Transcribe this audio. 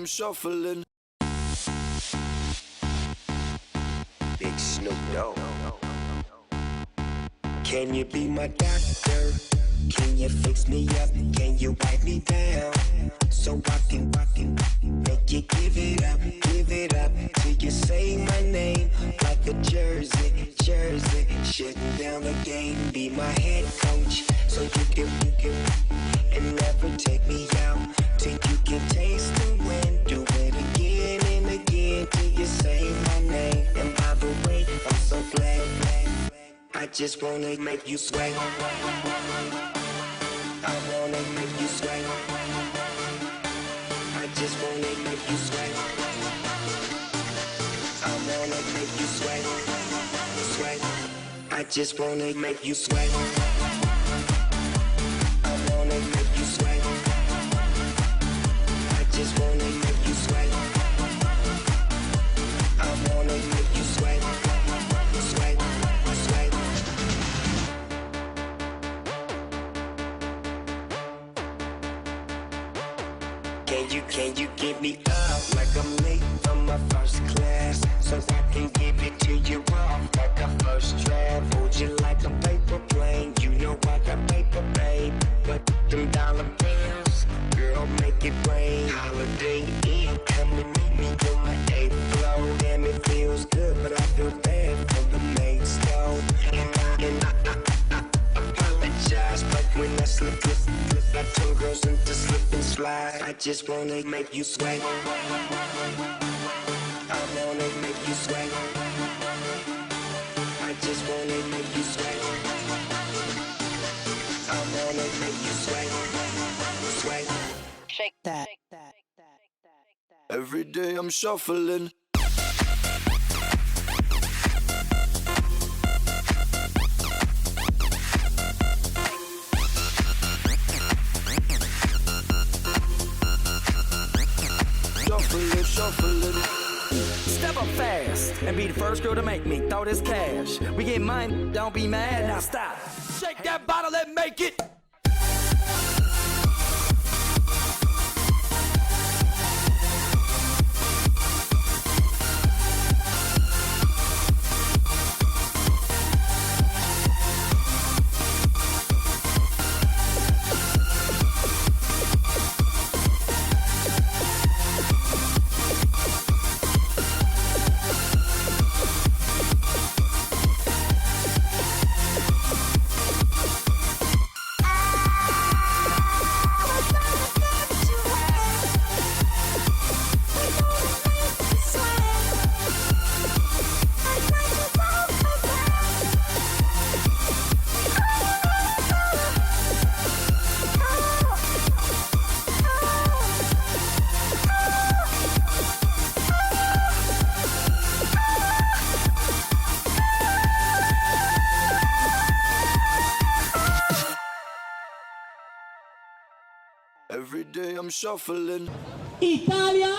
shuffling. Big Snoop Dogg. Can you be my doctor? Can you fix me up? Can you wipe me down? So I can make you give it up till you say my name like a jersey. Shutting down the game, be my head coach, so you can and never take me out till you can taste the win. Do it again and again till you say my name. And by the way, I'm so glad. I just wanna make you sweat. I wanna make you sweat. I just wanna make you sweat. I wanna make you sweat. Sweat. I just wanna make you sweat. I wanna make you sweat. I just wanna make you sweat. I wanna make you sweat. Sweat. Sweat. Can you get me up like I'm late from my first class, so I can give it to you off like a first draft. Hold you like a paper plane, you know I got paper, babe. But them dollar bills, girl, make it rain. Holiday Inn, come and meet me on my 8th floor. Damn, it feels good, but I feel bad for the maids, though. And I apologize, but when I slip, I turn girls into slip and slide. I just wanna make you sweat. I wanna make you sweat. I just wanna make you sweat. I wanna make you sweat. Sweat. Shake that. Every day I'm shuffling. Shuffling. Step up fast and be the first girl to make me throw this cash. We get mine, don't be mad, now stop. Shake that bottle and make it. Every day I'm shuffling. Italia.